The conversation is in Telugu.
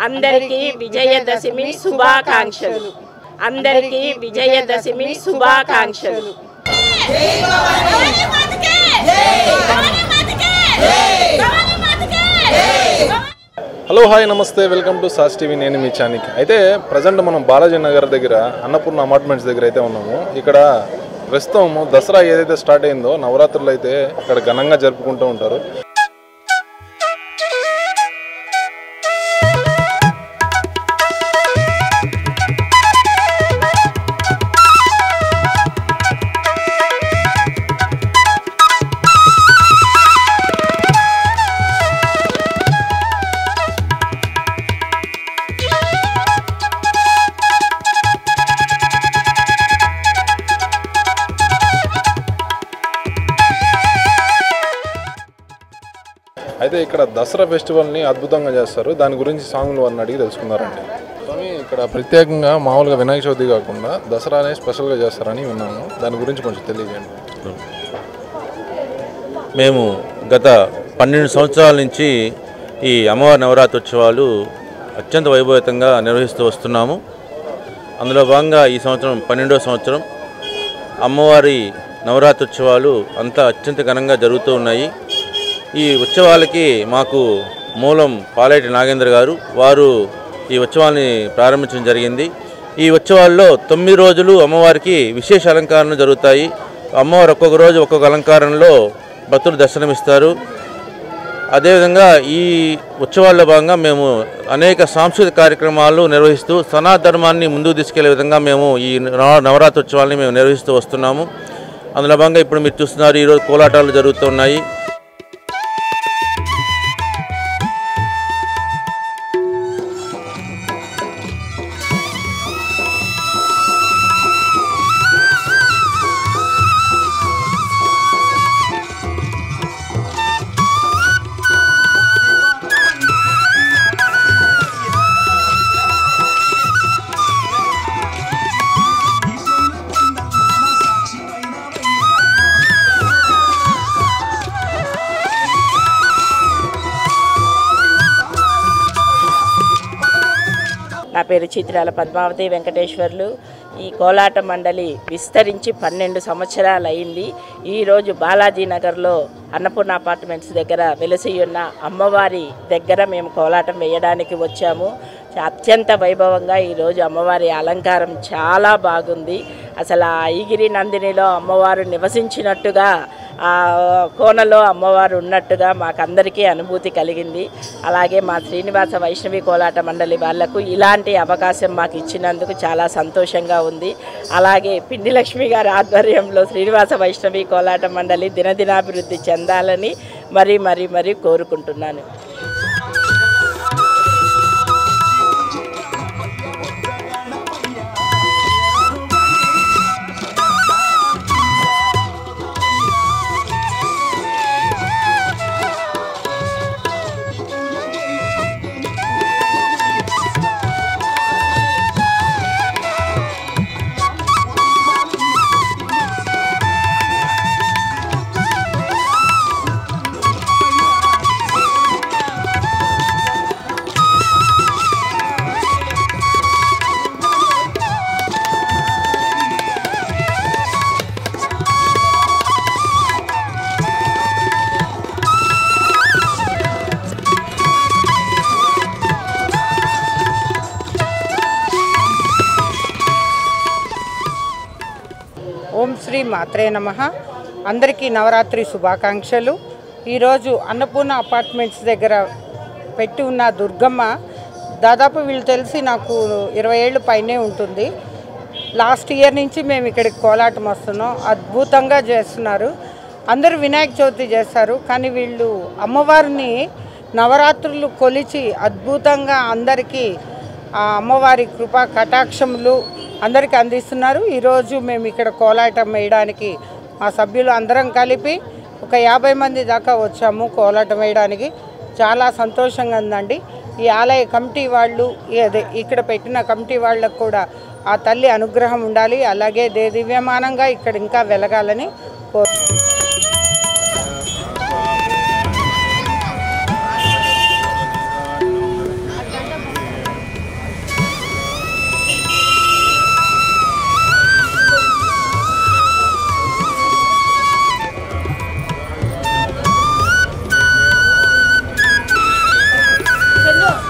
అందరికీ విజయదశమి శుభాకాంక్షలు. అందరికీ విజయదశమి శుభాకాంక్షలు. హలో హాయ్ నమస్తే, వెల్కమ్ టు సాస్ టీవీ. నేను మీ చానికి. అయితే ప్రజెంట్ మనం బాలాజీ నగర్ దగ్గర అన్నపూర్ణ అపార్ట్మెంట్స్ దగ్గర అయితే ఉన్నాము. ఇక్కడ ప్రస్తుతం దసరా ఏదైతే స్టార్ట్ అయిందో నవరాత్రులు అయితే ఇక్కడ ఘనంగా జరుపుకుంటూ ఉంటారు. అయితే ఇక్కడ దసరా ఫెస్టివల్ని అద్భుతంగా చేస్తారు. దాని గురించి సాంగ్లు వారిని అడిగి తెలుసుకున్నారండి. కానీ ఇక్కడ ప్రత్యేకంగా మామూలుగా వినాయక చవితి కాకుండా దసరానే స్పెషల్గా చేస్తారని విన్నాము. దాని గురించి కొంచెం తెలియజేయండి. మేము గత 12 సంవత్సరాల నుంచి ఈ అమ్మవారి నవరాత్రి ఉత్సవాలు అత్యంత వైభవితంగా నిర్వహిస్తూ వస్తున్నాము. అందులో భాగంగా ఈ సంవత్సరం 12వ సంవత్సరం అమ్మవారి నవరాత్రి ఉత్సవాలు అంతా అత్యంత ఘనంగా జరుగుతూ ఉన్నాయి. ఈ ఉత్సవాలకి మాకు మూలం పాలేటి నాగేంద్ర గారు, వారు ఈ ఉత్సవాన్ని ప్రారంభించడం జరిగింది. ఈ ఉత్సవాల్లో 9 రోజులు అమ్మవారికి విశేష అలంకరణలు జరుగుతాయి. అమ్మవారు ఒక్కొక్క రోజు ఒక్కొక్క అలంకారంలో భక్తులు దర్శనమిస్తారు. అదేవిధంగా ఈ ఉత్సవాల్లో భాగంగా మేము అనేక సాంస్కృతిక కార్యక్రమాలు నిర్వహిస్తూ సనాతన ధర్మాన్ని ముందుకు తీసుకెళ్లే విధంగా మేము ఈ నవరాత్రి ఉత్సవాన్ని మేము నిర్వహిస్తూ వస్తున్నాము. అందులో భాగంగా ఇప్పుడు మీరు చూస్తున్నారు, ఈరోజు కోలాటాలు జరుగుతున్నాయి. నా పేరు చిత్రాల పద్మావతి వెంకటేశ్వర్లు. ఈ కోలాట మండలి విస్తరించి 12 సంవత్సరాలు అయింది. ఈరోజు బాలాజీ నగర్లో అన్నపూర్ణ అపార్ట్మెంట్స్ దగ్గర వెలసి ఉన్న అమ్మవారి దగ్గర మేము కోలాటం వేయడానికి వచ్చాము. అత్యంత వైభవంగా ఈరోజు అమ్మవారి అలంకారం చాలా బాగుంది. అసలు ఆ ఐగిరి నందినిలో అమ్మవారు నివసించినట్టుగా, ఆ కోనలో అమ్మవారు ఉన్నట్టుగా మాకందరికీ అనుభూతి కలిగింది. అలాగే మా శ్రీనివాస వైష్ణవి కోలాట మండలి వాళ్లకు ఇలాంటి అవకాశం మాకు ఇచ్చినందుకు చాలా సంతోషంగా ఉంది. అలాగే పిండి లక్ష్మి గారి ఆధ్వర్యంలో శ్రీనివాస వైష్ణవి కోలాట మండలి దినదినాభివృద్ధి చెందాలని మరీ కోరుకుంటున్నాను. ఓం శ్రీ మాత్రే నమః. అందరికీ నవరాత్రి శుభాకాంక్షలు. ఈరోజు అన్నపూర్ణ అపార్ట్మెంట్స్ దగ్గర పెట్టి ఉన్న దుర్గమ్మ దాదాపు వీళ్ళు తెలిసి నాకు 20 ఏళ్ళు పైనే ఉంటుంది. లాస్ట్ ఇయర్ నుంచి మేము ఇక్కడికి కోలాటం వస్తున్నాం. అద్భుతంగా చేస్తున్నారు. అందరూ వినాయక చవితి చేస్తారు, కానీ వీళ్ళు అమ్మవారిని నవరాత్రులు కొలిచి అద్భుతంగా అందరికీ ఆ అమ్మవారి కృపా కటాక్షములు అందరికీ అందిస్తున్నారు. ఈరోజు మేము ఇక్కడ కోలాటం వేయడానికి మా సభ్యులు అందరం కలిపి ఒక 50 మంది దాకా వచ్చాము కోలాటం వేయడానికి. చాలా సంతోషంగా ఉందండి. ఈ ఆలయ కమిటీ వాళ్ళు, ఇక్కడ పెట్టిన కమిటీ వాళ్ళకు కూడా ఆ తల్లి అనుగ్రహం ఉండాలి. అలాగే దివ్యమానంగా ఇక్కడ ఇంకా వెలగాలని కోరుతున్నాను. చెందు